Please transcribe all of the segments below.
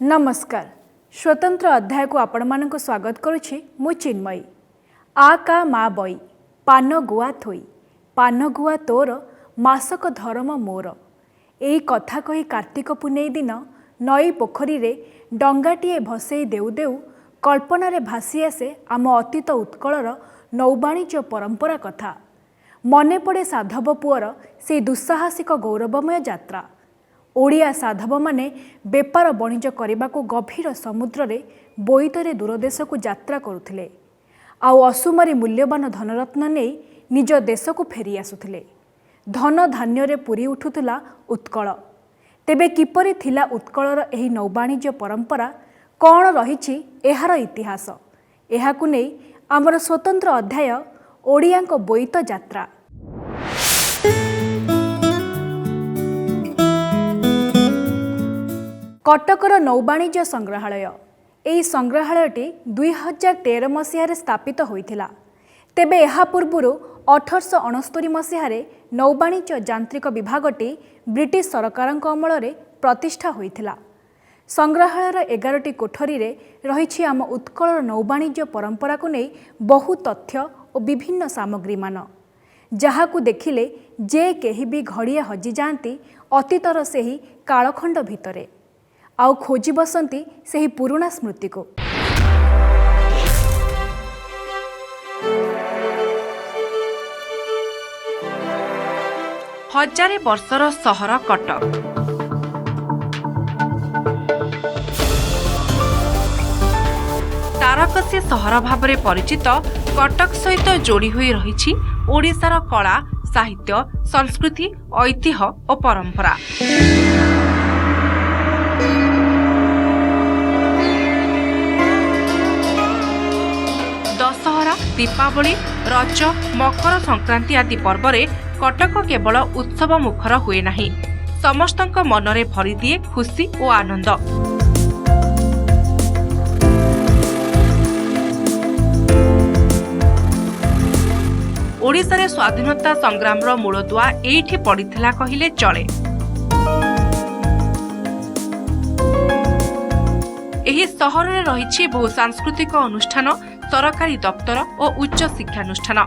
नमस्कार। स्वतंत्र अध्याय को आपण मानक स्वागत करुछि मु चिन्मयी। आ का मा बई पान गुआ थोई पान गुआ तोर मासक धर्म मोर। एई कथा कही कार्तिक पुनेई दिन नई पोखरी रे डंगाटीए भसेई देउ देउ कल्पना रे भासी आसे आम अतीत उत्कलर नौबाणिज्य परंपरा कथा। मने पड़े साधव पुअर से दुस्साहसिक गौरवमय यात्रा। ओडिया साधव माने बेपार बणिज करने को गभीर समुद्र रे बोईतरे दूरदेश को यात्रा करुथिले। आउ असुमारी मूल्यवान धनरत्न नहीं निज देश को फेरी आसुथिले। धन धान्य रे पूरी उठुथिला उत्कल। तेबे किपरि थिला उत्कलर एही नौबाणिज्य परंपरा, कौन रहिछि एहार इतिहास, एहाकु नेई आमर स्वतंत्र अध्याय ओडियाक बोईत यात्रा। कटकर नौबाणिज्य संग्रहालय। एही संग्रहालयटी 2013 मसीह स्थापित होइथिला। तेबे एहा पूर्वरु 1869 मसीह नौबाणिज्य यांत्रिक विभागटी ब्रिटिश सरकारक अमल रे प्रतिष्ठा होइथिला। संग्रहालयर 11टी कोठरी रे रहिछि आम उत्कलर नौबाणिज्य परंपरा को नहीं बहु तथ्य और विभिन्न सामग्री मान, जहाकू देखिले जे केही भी घड़िया हजि जाती अतीतर सेही कालखंड भितरे आउ खोजी बसंती सेही पुराना स्मृति को। हजारे वर्षर सहर कटक। तारकसी सहर भाव में परिचित कटक सहित जोड़ी हुई रही ओडिशार कला, साहित्य, संस्कृति, ऐतिह्य और परंपरा। दशहरा, दीपावली, रज, मकर संक्रांति आदि पर्व रे कटक केवल उत्सव मुखर हुए नहीं, समस्तक मनरे भरी दिए खुशी और आनंद। ओडिशा रे स्वाधीनता संग्राम रो मूलदुआ एठी पड़िथिला कहिले चले। एही सहर रे रहिछि बहु सांस्कृतिक अनुष्ठान, सरकारी दफ्तर और उच्च शिक्षानुष्ठान।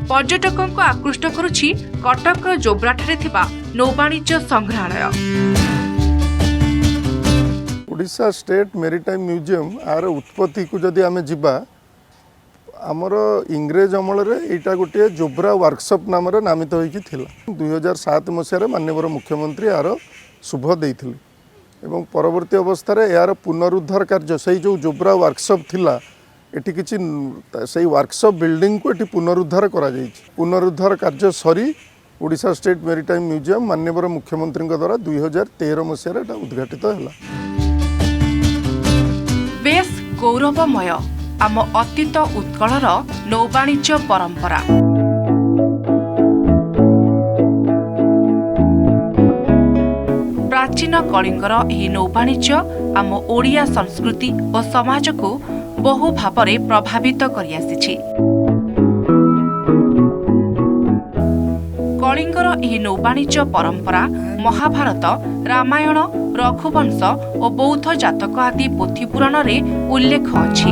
पर्यटकों को आकृष्ट करुछि कटक जोब्राठारे थिबा नौबाणिज्य संग्रहालय। ओडिशा स्टेट मेरीटाइम म्यूजियम आर उत्पत्ति को जदि आमे जिबा, आमर इंग्रेज अमल रे एटा गोटे जोब्रा वर्कशॉप नाम नामित होइकी थिला। 2007 मसीह माननीय मुख्यमंत्री आर शुभ देइथिले एवं परवर्ती अवस्था रे यार पुनरुद्धार कार्य से जो जोब्रा वर्कशॉप थिला एटी किछि से वर्कशॉप बिल्डिंग को एटी पुनरुद्धार करा जाइछि। पुनरुद्धार कार्य सरी ओडिशा स्टेट मेरीटाइम म्यूजियम माननीय मुख्यमंत्री द्वारा 2013 मसीह एटा उद्घाटित हैला। बेस गौरवमय आम अतीत उत्कलर नौबाणिज्य परंपरा। प्राचीन कलिंगर एही नौबाणिज्य आम ओडिया संस्कृति और समाज को बहु भावरे प्रभावित करि आसिछि। कलिंगर एही नौबाणिज्य परंपरा महाभारत, रामायण, रघुवंश और बौद्ध जातक आदि पोथी पुराण रे उल्लेख अछि।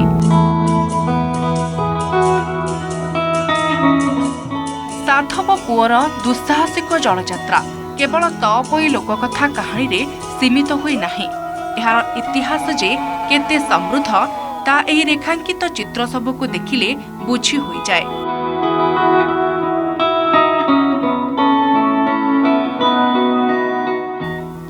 साधव पुअर दुस्साहसिक जलयात्रा केवल तपई लोककथा कहानी रे सीमित हुई नाही। एहार इतिहास जे केते समृद्ध ता एही रेखांकित चित्र सब को देखिले बुझी होई जाए।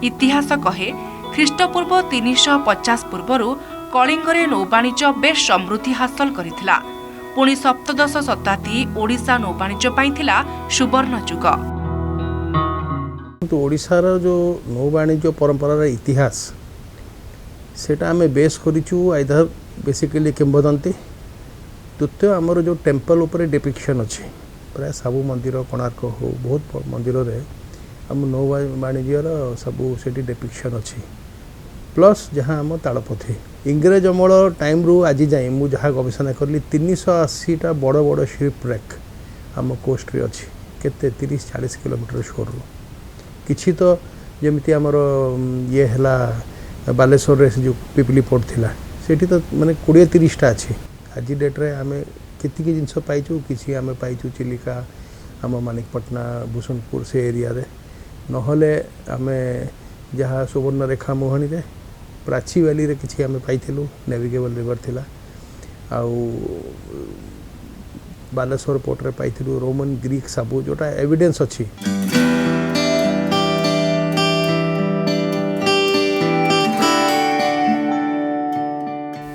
इतिहास कहे ख्रीष्टपूर्व 350 पूर्वरु कलिंगरे नौबाणिज्य बेश समृद्धि हासिल करिथिला। पुणी सप्तदश शताब्दी ओडिशा नौबाणिज्य पाइथिला सुवर्ण युग। तो ओडिशार जो नौबाणिज्य परंपरार इतिहास सेटा आमे बेस करिचु आइदर बेसिकली किंबदंती। द्वितीय आमर जो टेम्पल उपरे डिपिक्शन अच्छे प्राय सबू मंदिर कोणार्क हो बहुत मंदिर रे आम नौबाणिज्यर सबू से डिपिक्शन अच्छी। प्लस जहाँ आम तालपथी इंग्रेज अमल टाइम रू आज जाए मुझे जहाँ गवेषणा कली 380टा बड़ बड़ शिप रेक आम कोस्ट रे अच्छी केते 30-40 किलोमीटर शोर किछि तो जमिति आमर ये हला बालेश्वर रे जो पिपली पोर्ट थिला सेठी तो माने 20-30 टा अछि आज डेट रे आमे केति के जिंस पाइछु किछि आमे पाइछु चिलिका आम मानिकपटना भूषणपुर से एरिया रे नहले आमे जहाँ सुवर्णरेखा मोहनी रे प्राची वैली रे किछि आमे पाइथिलु नेविगेबल रिवर थिला आउ बालेश्वर पोर्ट रे पाइथिलु रोमन ग्रीक सबु जोटा एविडेंस अछि।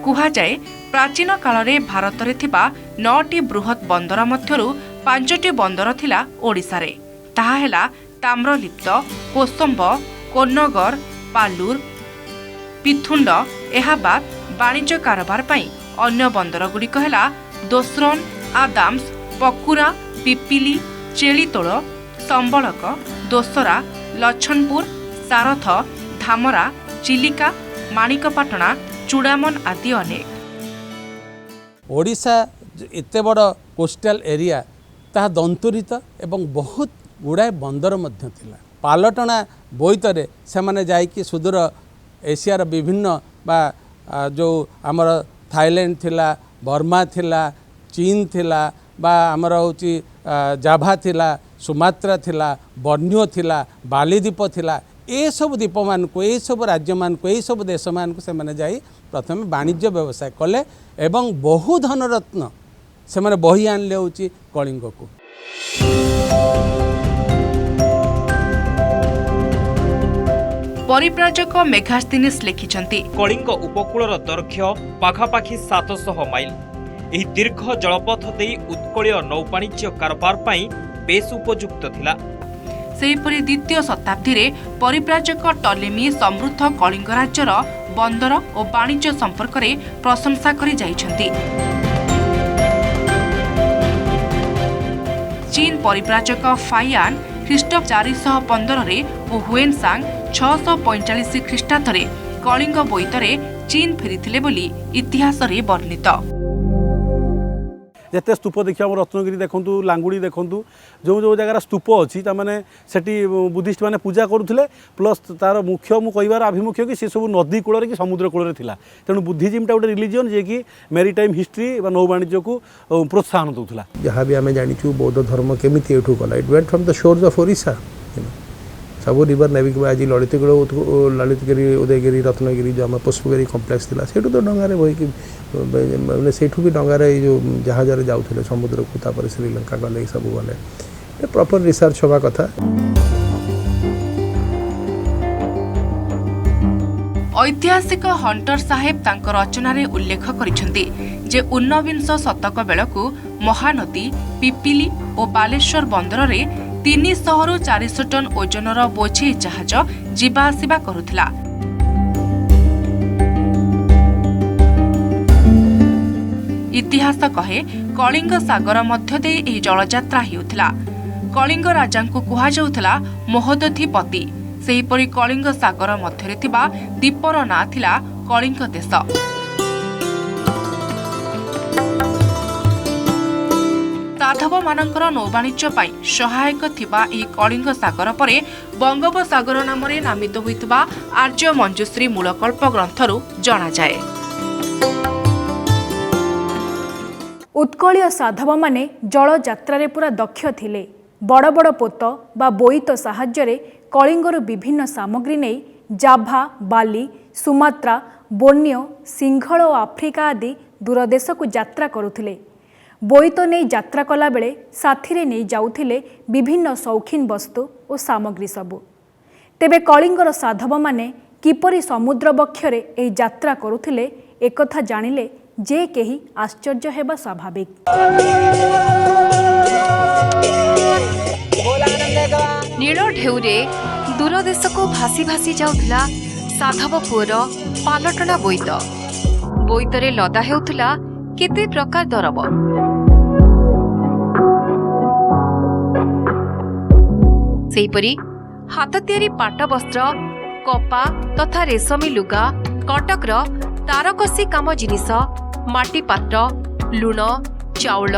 कुहाଯାଏ प्राचीन काल रे भारत रे थिबा 9टी बृहत बंदर मध्यरु 5टी बंदर थिला ओडिसा रे ताहा हेला ताम्रलिप्त कोसंब कोन्नगर पालुर पिथुंड एहा बाद वाणिज्य कारोबार पई अन्य बंदर गुड़िक हेला दोसरन आदाम्स पकुरा पिपिली चेलीतोड़ संबलक दोसरा लछनपुर सारथ धामरा चिलिका माणिकपाटना चूड़ामन आदि अनेक। ओडिशा एते बड़ कोस्टल एरिया ताहा दंतुरित एवं बहुत गुड़ाए बंदर मध्य थिला पालटना बोईतरे से माने जाइकी सुदूर एशियार विभिन्न बा जो आमर थाईलैंड थिला बर्मा थिला चीन थिला बा आमर होची जाभा थिला सुमात्रा थिला बर्नियो थिला बालीद्वीप थिला ए सब द्वीप मान को ए सब राज्य मान को ए सब देश मान को से माने जाई प्रथम वाणिज्य व्यवसाय कले एवं बहु धन रत्न से माने बही आनले होची कलिंग को। परिव्राजक मेघास्तिनिस लिखिछंती कलिंग उपकूलर दैर्घ्य पाखापाखि 700 माइल। एही दीर्घ जलपथ देई उत्कलीय नौवाणिज्य कारोबार पई बेस उपयुक्त थिला। सेहीपरि द्वितीय शताब्दी रे परिव्राजक टलेमी समृद्ध कलिंग राज्यर बंदर और वाणिज्य संपर्क रे प्रशंसा करि जाइछंती। चीन परिव्राजक फाइयान ख्रीष्ट 415 रे और हुएनसांग 645 ख्रीष्टाब्द रे कलिंग बोईतरे चीन फेरीथिले बोली इतिहास रे वर्णित। जिते स्तूप देखिए रत्नगिरी देखूँ लांगुड़ी देखूँ जो जो जगार स्तूप अच्छी ताने सेठी बुद्धिस्ट मैंने पूजा करुले प्लस तार मुख्य मु कहबार आभिमुख्य कि सी सब नदी कूल कि समुद्र कूल तेणु बुद्धिजिमटा गोटे रिलीजियन जे कि मेरीटाइम हिस्ट्री नौ वाणिज्य को प्रोत्साहन दूसरा। जहाँ भी आम जाचु बौद्ध धर्म केमी एठू गला it went from the shores of Odisha सब रिवर नेविक आज ललितगिरी उदयगिरी रत्नगिरी जो आम पुष्पगिरी कम्प्लेक्स था से तो डंगार बहीकि मैंने सेठू भी डंगार जो जहाज जाऊे समुद्र को तापर श्रीलंका गले सब गले प्रॉपर रिसर्च हवा कथा। ऐतिहासिक हंटर साहेब तांको रचनारे उल्लेख करिसेंती जे 19 शतक बेलकु महानदी पिपिली और बालेश्वर बंदर रे 300 रु 400 टन ओजनर बोझेई जहाज जीवा आसिबा करुथिला। इतिहास कहे कलिंग सागर मध्य दे एही जलयात्रा हेउथिला। कलिंग राजांकु कुहा जाउथिला महोदधिपति। सेहीपरि कलिंग सागर मध्यरे थिबा द्वीपर ना थिला कलिंग देश। साधव मानकर नौवाणिज्य पाई सहायक थिबा एही कलिंग सागर परे बंगोपसागर नामरे नामित होइतबा आर्य मंजुश्री मूलकल्प ग्रंथरु जणा जाए। उत्कलीय साधव माने जल यात्रा पूरा दक्ष थिले। बड़ बड़ पोत बा बोईत साहाय्य कलिंगर विभिन्न सामग्री नहीं जाभा बाली सुमात्रा बोर्नियो सिंघल और आफ्रिका आदि दूरदेश को यात्रा करुथिले। बोईत नहीं यात्रा कला बेले साथी नहीं जाउथिले विभिन्न शौखीन वस्तु और सामग्री सबु। तेबे कलिंगर साधव माने किपरि समुद्र बक्षरे ए यात्रा करुथिले एकथा जानिले जे केही आश्चर्य हेबा स्वाभाविक। नील ढेउरे दूरदेश को भासी भासी जाउथिला साधव पुअर पालटना बोईत। बोईतरे लदा हेउथिला केते प्रकार दरब। सेहीपरि हाथ तियारी पाट वस्त्र कपा तथा रेशमी लुगा कटकर तारकसी काम जिनिस माटी पात्र लुण चाउल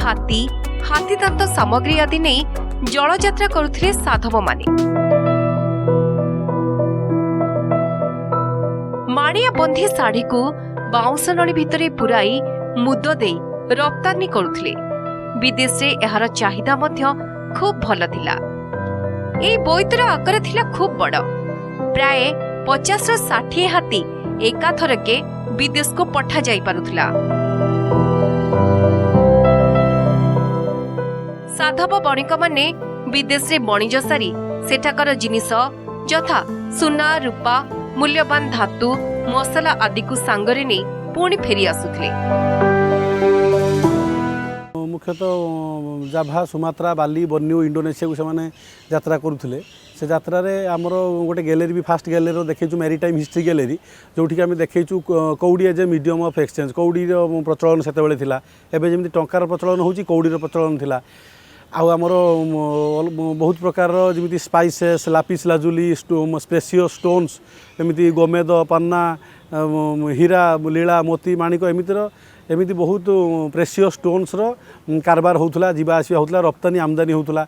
हाथी हाथी दांत सामग्री आदि नहीं जलयात्रा करुथिले साधव माने। माणिया बंधी शाढ़ी को बाउंस नली भितरे पुराई मुद दे रप्तानी करुथिले। विदेश रे एहार चाहिदा मध्य खूब भल थिला। एई बोईतर आकार थिला खूब बड़, प्राय 50 ରୁ 60 हाथी एकाथरके विदेश को पठा जाई पारुथिला। साधव बणिक माने विदेश रे बणिज सारी सेठाकर जिनिस यथा सुना रूपा मूल्यवान धातु मसला आदि को सांगरे नहीं पुणी फेरी आसुथिले। मुख्यतः जाभा सुमात्रा बाली बन्यू इंडोनेशिया को से यात्रा करुले। से यात्रा आमर गोटे गैलेरी भी फास्ट गैलेरी देखु मैरीटाइम हिस्ट्री गैलेरी जोटि आम देखु कौड़ी as a medium of exchange. कौड़ी प्रचलन से एवं जमी टंकार प्रचलन हो कौड़ी प्रचलन थिला। आमर बहुत प्रकार जमी spices lapis lazuli spatio stones एमती गोमेद पन्ना हीरा लीला मोती माणिक एमती बहुत प्रेसियो स्टोन्स कारबार होता जीवा आसवा होता रप्तानी आमदानी होता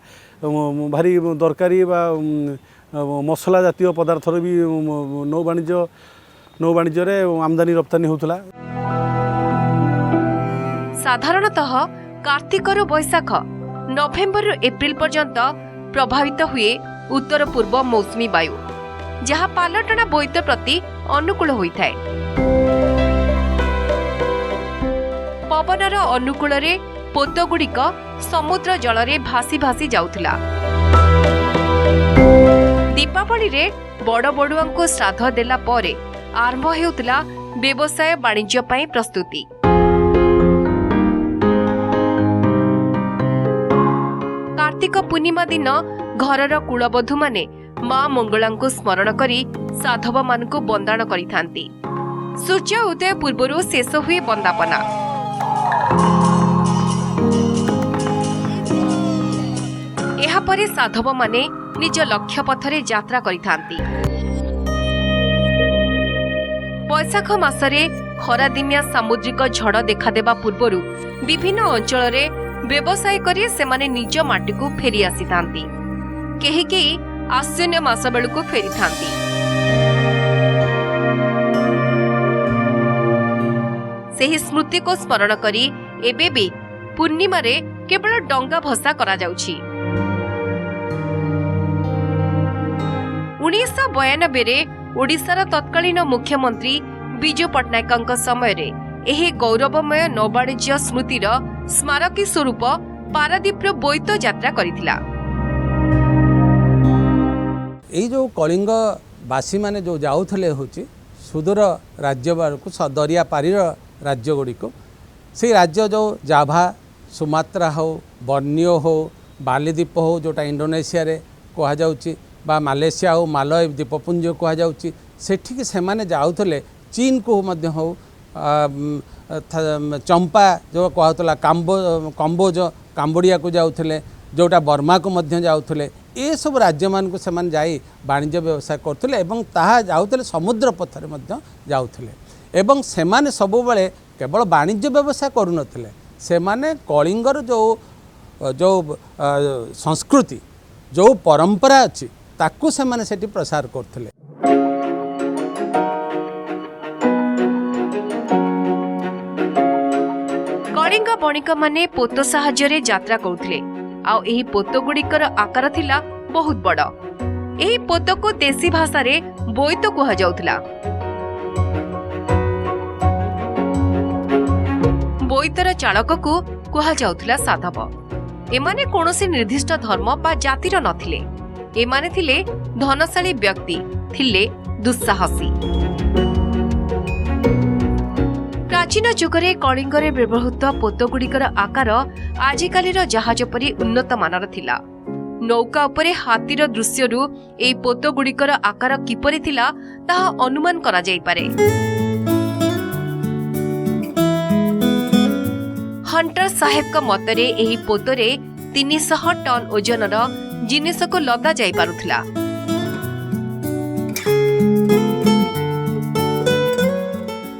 भारी दरकारी मसला जातीय पदार्थर भी नौ वाणिज्य आमदानी रप्तानी होता। साधारणतः कार्तिक रु बैशाख नवेम्बर रु एप्रिल पर्यंत प्रभावित हुए उत्तर पूर्व मौसुमी वायु, जहाँ पालटना बोईत प्रति अनुकूल होइथाय। पवनर अनुकूल रे पोतगुड़िक समुद्र जल रे भासी भासी जाउथिला। दीपावली रे बड़ बड़ुआ को श्राद्ध देला परे आरंभ हेउथिला व्यवसाय वाणिज्य पई प्रस्तुति। कार्तिक पूर्णिमा दिन घरर कुलबधू माने मां मंगला को स्मरण करी साधव मान को बंदाण करिथांती। सूर्य उदय पूर्वरु शेष हुए बंदापना। एहा परे साधव माने निज लक्ष्य पथरे यात्रा करिथांती। बैशाख मासरे खरादिनिया सामुद्रिक झड़ देखादेबा पूर्वरु विभिन्न अंचल रे व्यवसाय करी सेमाने निज माटी को फेरी आसी थांती। केही केही आश्विन मास बेलू फेरी थांती। सेही स्मृति को स्मरण करी एबे भी पूर्णिमा रे केवल डंगा भसा करा जाउछि। 1992 रे ओडिशार तत्कालीन मुख्यमंत्री विजु पट्टनायक समय रे एही गौरवमय नौवाणिज्य स्मृतिर स्मारकी स्वरूप पारादीप बोईत यात्रा करिथिला। यही जो कलिंग बासी माने जो जाऊले हूँ सुदूर राज्य को दरिया पारीर राज्य गुड़िक से राज्य जो जाभा सुमात्रा हो बर्नियो हो बालीद्वीप हो जोटा इंडोनेशिया रे कह जाउची बा मालेशिया हो मालय द्वीपपुंज कहुच्छी सेठिकी से जाऊले चीन को मध्य हो चंपा जो कहला कंबोज काम्बोडिया को जाऊले जोटा बर्मा को मध्य जाऊले ये सब राज्य मान को सेमान जाई वाणिज्य व्यवसाय करथुले एवं ताहा जाऊले समुद्र पथरे मध्य जाऊले एवं सेमाने सब बेले केवल वाणिज्य व्यवसाय करुनथिले सेमाने कलिंगर जो जो संस्कृति जो परंपरा अच्छी ताकू सेमाने सेठी प्रसार करथुले। कलिंग बणिक माने पोतो साहाय्य यात्रा करुथिले आ एही पोतो गुड़िकर आकार थिला बहुत बड़। एही पोतो को देसी भाषा रे बोईत कहा जाउथिला। बोईतर चालक को कहा जाउथिला साधव। एमाने कोनोसी निर्दिष्ट धर्म बा जातिर नथिले। एमाने थिले धनशाली व्यक्ति, थिले दुस्साहसी। प्राचीन जुगरे कलिंगरे व्यवहृत पोतगुड़िकर आकार आजिकालीर जहाज परि उन्नत मानर थिला। नौका उपरे हाथीर दृश्यरू एई पोतगुड़िकर आकार किपरि थिला ताहा अनुमान करा जाई पारे। हंटर साहेब का मतरे एही पोतरे 300 टन ओजनर जिनिस को लदा जाई पारुथिला।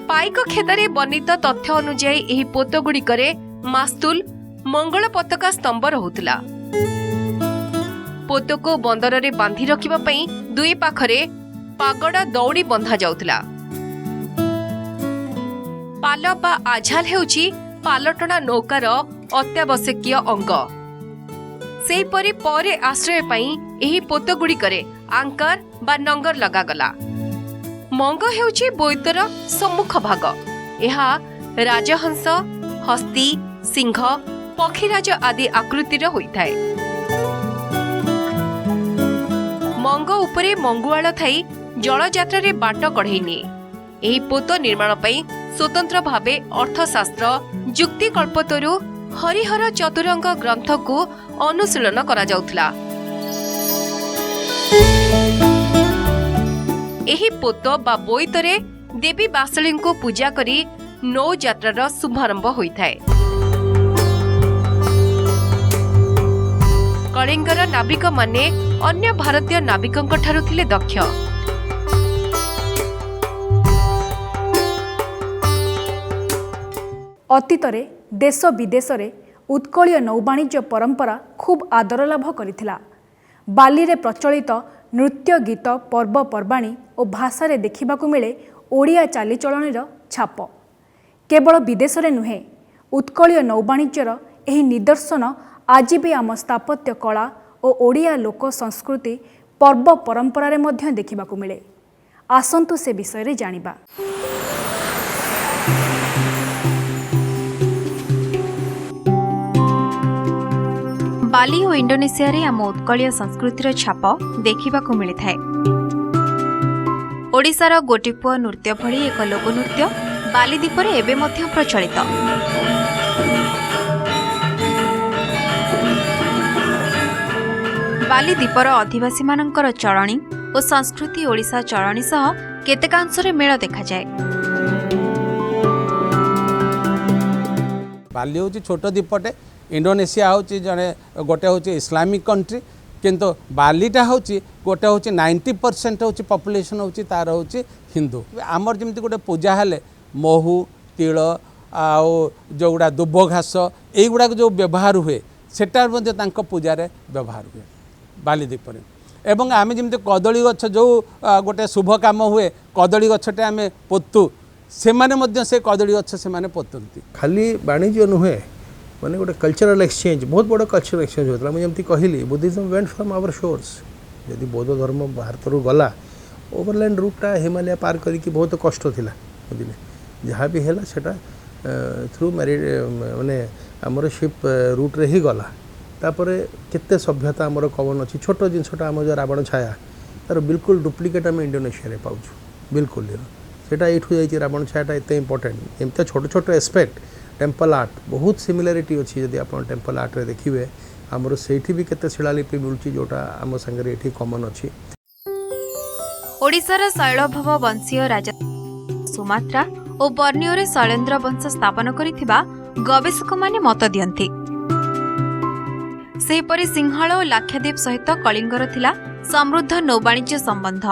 पाइक खेदरे बर्णित तथ्य अनुଯାयी एही पोत गुड़िकरे मास्तुल मंगल पताका स्तंभ रहुथिला। पोत को बंदर रे बांधी रखिबा पई दुई पाखरे पागड़ा दौड़ी बंधा जाउथिला। ପାଲ ବା ଆଝାଲ ହେଉଛି ପାଲଟଣା ନୌକାର ଅତ୍ୟାବଶ୍ୟକୀୟ ଅଙ୍ଗ। ସେହିପରି ପରେ ଆଶ୍ରୟ ପାଇଁ ଏହି ପୋତଗୁଡ଼ିକରେ ଆଙ୍କର ବା ନଙ୍ଗର ଲଗାଗଲା। ମଙ୍ଗ ହେଉଛି ବୋଇତର ସମ୍ମୁଖ ଭାଗ। ଏହା ରାଜହଂସ, ହସ୍ତୀ, ସିଂହ, ପକ୍ଷୀରାଜ ଆଦି ଆକୃତିର ହୋଇଥାଏ। ମଙ୍ଗ ଉପରେ ମଙ୍ଗୁଆଳ ଥାଇ ଜଳଯାତ୍ରାରେ ବାଟ କଢ଼େଇ ନିଏ। ଏହି ପୋତ ନିର୍ମାଣ ପାଇଁ ସ୍ୱତନ୍ତ୍ର ଭାବେ ଅର୍ଥଶାସ୍ତ୍ର, ଯୁକ୍ତିକଳ୍ପତରୁ, ହରିହର ଚତୁରଙ୍ଗ ଗ୍ରନ୍ଥକୁ ଅନୁଶୀଳନ କରାଯାଉଥିଲା। ଏହି ପୋତ ବା ବୋଇତରେ ଦେବୀ ବାସଳୀଙ୍କୁ ପୂଜା କରି ନୌଯାତ୍ରାର ଶୁଭାରମ୍ଭ ହୋଇଥାଏ। କଳିଙ୍ଗର ନାବିକମାନେ ଅନ୍ୟ ଭାରତୀୟ ନାବିକଙ୍କଠାରୁ ଥିଲେ ଦକ୍ଷ। ଅତୀତରେ ଦେଶ ବିଦେଶରେ ଉତ୍କଳୀୟ ନୌବାଣିଜ୍ୟ ପରମ୍ପରା ଖୁବ୍ ଆଦର ଲାଭ କରିଥିଲା। ବାଲିରେ ପ୍ରଚଳିତ ନୃତ୍ୟ, ଗୀତ, ପର୍ବପର୍ବାଣୀ ଓ ଭାଷାରେ ଦେଖିବାକୁ ମିଳେ ଓଡ଼ିଆ ଚାଲିଚଳଣିର ଛାପ। କେବଳ ବିଦେଶରେ ନୁହେଁ, ଉତ୍କଳୀୟ ନୌବାଣିଜ୍ୟର ଏହି ନିଦର୍ଶନ ଆଜି ବି ଆମ ସ୍ଥାପତ୍ୟ କଳା ଓ ଓଡ଼ିଆ ଲୋକ ସଂସ୍କୃତି ପର୍ବ ପରମ୍ପରାରେ ମଧ୍ୟ ଦେଖିବାକୁ ମିଳେ। ଆସନ୍ତୁ ସେ ବିଷୟରେ ଜାଣିବା। ବାଲି ଓ ଇଣ୍ଡୋନେସିଆରେ ଆମ ଉତ୍କଳୀୟ ସଂସ୍କୃତିର ଛାପ ଦେଖିବାକୁ ମିଳିଥାଏ। ଓଡ଼ିଶାର ଗୋଟିପୁଅ ନୃତ୍ୟ ଭଳି ଏକ ଲୋକନୃତ୍ୟ ବାଲି ଦ୍ୱୀପରେ ଏବେ ମଧ୍ୟ ପ୍ରଚଳିତ। ବାଲି ଦ୍ୱୀପର ଅଧିବାସୀମାନଙ୍କର ଚଳଣି ଓ ସଂସ୍କୃତି ଓଡ଼ିଶା ଚଳଣି ସହ କେତେକାଂଶରେ ମେଳ ଦେଖାଯାଏ। ବାଲି ହେଉଛି ଛୋଟ ଦ୍ୱୀପଟେ। ଇଣ୍ଡୋନେସିଆ ହେଉଛି ଗୋଟେ ହେଉଛି ଇସଲାମିକ କଣ୍ଟ୍ରି, କିନ୍ତୁ ବାଲିଟା ହେଉଛି ଗୋଟେ ହେଉଛି 90% ହେଉଛି ପପୁଲେସନ୍ ହେଉଛି ତାର ହେଉଛି ହିନ୍ଦୁ। ଆମର ଯେମିତି ଗୋଟେ ପୂଜା ହେଲେ ମହୁ, ତିଳ ଆଉ ଯେଉଁଗୁଡ଼ା ଦୁବ ଘାସ ଏଇଗୁଡ଼ାକ ଯେଉଁ ବ୍ୟବହାର ହୁଏ ସେଟା ମଧ୍ୟ ତାଙ୍କ ପୂଜାରେ ବ୍ୟବହାର ହୁଏ ବାଲି ଦ୍ୱୀପରେ। ଏବଂ ଆମେ ଯେମିତି କଦଳୀ ଗଛ ଯେଉଁ ଗୋଟେ ଶୁଭ କାମ ହୁଏ କଦଳୀ ଗଛଟେ ଆମେ ପୋତୁ, ସେମାନେ ମଧ୍ୟ ସେ କଦଳୀ ଗଛ ସେମାନେ ପୋତନ୍ତି। ଖାଲି ବାଣିଜ୍ୟ ନୁହେଁ, ମାନେ ଗୋଟେ କଲଚରାल एक्सचेंज, बहुत बड़ कल्चरल एक्सचेंज होता है। मुझे कहली Buddhism went from our shores. यदि बौद्ध धर्म भारत गला ओवरलैंड रूटा हिमालय पार करके बहुत कष्ट थिला बुझिले, जहाँ भी है सेटा थ्रू मैरिड माने आमर शिप रूट रे ही गला। तापर केते सभ्यता आमर कवन अच्छी छोट जिनसटा आम जो रावण छाया तार बिल्कुल डुप्लिकेट आम इंडोनेशिया रे पाउछु। बिल्कुल सेटा एठू जाई रावण छायाटा एते इंपोर्टेंट। एमते छोट छोट एस्पेक्ट टेम्पल आर्ट बहुत सिमिलारिटी अच्छी। जदि आप टेम्पल आर्ट रे देखिए आमर सेठी भी केते शिलालिपि मिलुची जोटा आम संगे एठी कॉमन अच्छी। ओडिशार शैलभव वंशीय राजा सुमात्रा और बर्नियो रे शैलेन्द्र वंश स्थापन करिथिबा गवेषक माने मत दियंती। सेहीपरि सिंहल और लाक्षाद्वीप सहित कलिंगर थिला समृद्ध नौवाणिज्य संबंध।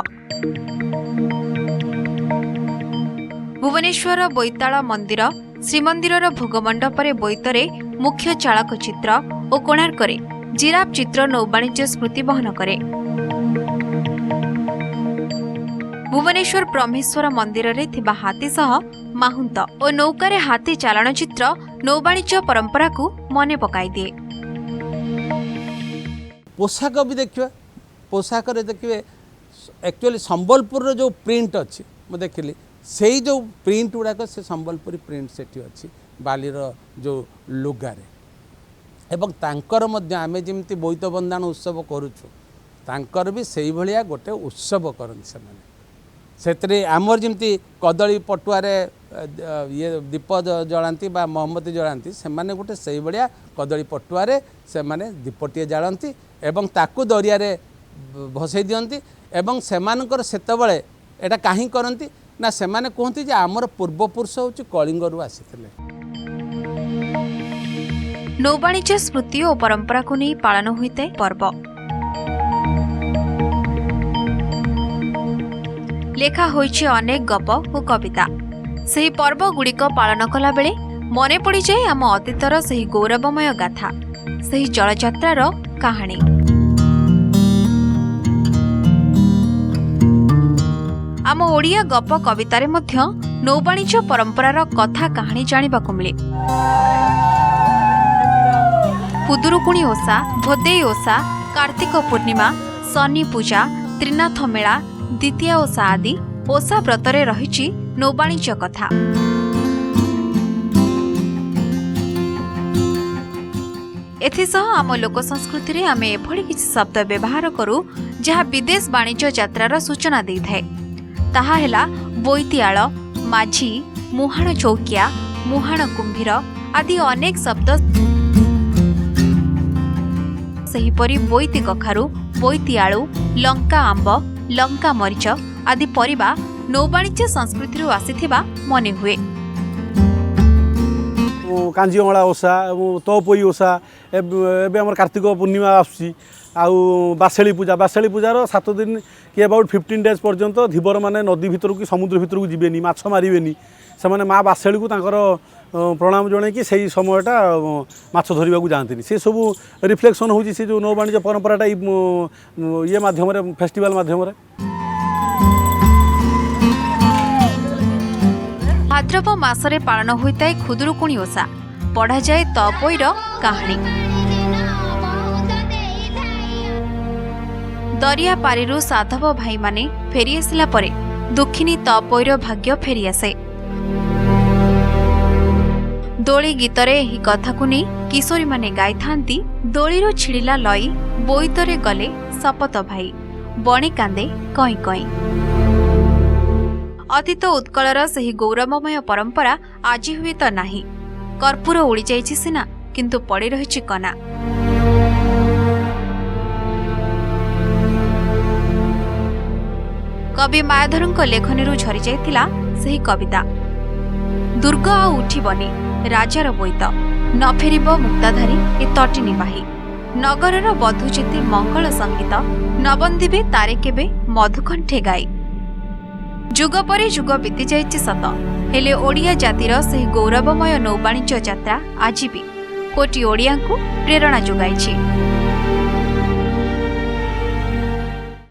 भुवनेश्वर बोईताल मंदिर श्रीमंदिर भोगमंडपर बोईतरे मुख्य चालक चित्र और कोणार्करे जिराफ चित्र नौवाणिज्य स्मृति बहन करे। भुवनेश्वर ब्रह्मेश्वर मंदिर रे थिबा हाथी सह माहुंत और नौकारे हाथी चालन चित्र नौवाणिज्य परंपरा को मने पकाई दिए। पोशाक भी देखिए, पोशाक देखिए एक्चुअली संबलपुर जो प्रिंट अच्छी मुझे देखिली से जो प्रिंट गुड़ाक से संबलपुरी प्रिंट से अच्छी बालीर जो लुगारे। एवं तांकर मध्य आमे जिमती बोईत बंदाण उत्सव करुचु तांकर भी से भाया गोटे उत्सव करते से आमर जमती कदली पटुआरे ये दीप जलांती बा मोहम्मती जलांती से माने गोटे से भाया कदली पटुआरे से माने दीपटे जालती एवं ताकू दरिया भसई दियंती एवं सेमानकर सेतबळे एटा काहे करंती ना से माने कहती जे आमर पूर्वपुरुष होची कलिंगरू आसीथिले। नौवाणिज्य स्मृति और परंपरा को नहीं पालन होते पर्व। लेखा होइछि अनेक गप और कविता। सही पर्व गुड़िक पालन कला बेले मने पड़ी जाए आम अतीतर सही गौरवमय गाथा, सही जलयात्रार कहानी। आम ओडिया गप कवितारे मध्य नौवाणिज्य परंपरार कथा कहानी जानिबाकु मिले। खुदुरुकुणी ओषा, भोदेई ओषा, कार्तिक पूर्णिमा, शनि पूजा, त्रिनाथ मेला, द्वितीय ओषा आदि ओषा व्रतरे रहिछि नौवाणिज्य कथा। एथिसह आम लोक संस्कृति रे आमे एभଳି किछि शब्द व्यवहार करू जहा विदेश वाणिज्य यात्रार सूचना देई थाए। ताहा हेला बोईतियाळ, माझी, मुहाण चौकिया, मुहाण कुंभीर आदि अनेक शब्द। सेहीपरि बोईति कखारू, बोईतियाळु, लंका आंब, लंका मरीच आदि परिबा नौवाणिज्य संस्कृति आसीथिबा मने हुए। कांजीअंगला ओषा, तपोई ओषा, एबे हमर कार्तिक पूर्णिमा आसुची, आउ बासेली पूजार 7 दिन कि अबाउट 15 डेज पर्यंत धीवर माने नदी भितर की समुद्र भितर को जीवेनी, माछ मारिवेनी। से माने माँ बासेली को तांकर प्रणाम जणे कि सही समयटा माछ धरिबा को जानतिनी। से सब रिफ्लेक्शन होची से जो नौवाणिज्य परंपराटा ये माध्यम रे, फेस्टिवल माध्यम रे। भाद्रव मासरे पालन होइताए खुदुरुकुणी ओषा, पढ़ा जाए तपोईर कहानी। दरिया पारिरु साधव भाई माने फेरी आसिला परे दुखिनी तपोईर भाग्य फेरी आसे। दोली गीतरे एही कथाकु नै किशोरी माने गाई थांती। दोलीरो छिड़िला लई, बोईतरे गले सपत भाई, बणी कांदे कई कई। अतीत उत्कलर सही गौरवमय परंपरा आजि हुए तो नाही। कर्पूर उड़ी जाइछि सिना, किंतु पड़ी रहिछि कना। कवि मायाधरଙ୍କ लेखनीरू झरी जाइथिला सही कविता। दुर्ग आ उठिबनी राजार बोईत, न फेरिब मुक्ताधारी ए तटिनी बाही। नगरर बधू जेते मंगल संगीत, न बंदिबे तारे केबे मधुकंठे गाई। जुग परे जुग बीती जाइछि सत, हेले ओडिया जातिर सही गौरवमय नौवाणिज्य यात्रा आज भी कोटी ओडियाଙ୍କୁ प्रेरणा जोगाइछि।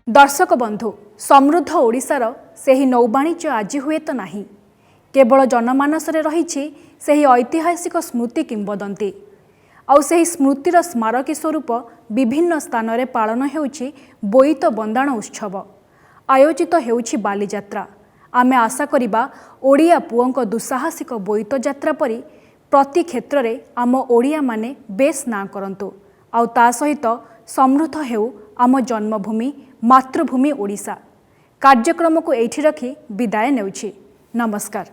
दर्शक बंधु, समृद्ध ओडिशार सेही नौवाणिज्य आज हुए तो नाही, केवल जनमानसरे रहिछि सेही ऐतिहासिक स्मृति किंबदंती। आउ सेही स्मृतिर स्मारकी स्वरूप विभिन्न स्थान रे पालन हेउछि बोईत बंदाण उत्सव, आयोजित हेउछि बालीजात्रा। आमे आशा करिबा ओडिया पुओंक दुस्साहसिक बोईत यात्रा परि प्रति क्षेत्र रे आम ओडिया माने बेस ना करंतु। आउ ता सहित समृद्ध हेउ आम जन्मभूमि मातृभूमि ओडिशा। कार्यक्रम को एठी रखी विदाय नेउछि। नमस्कार।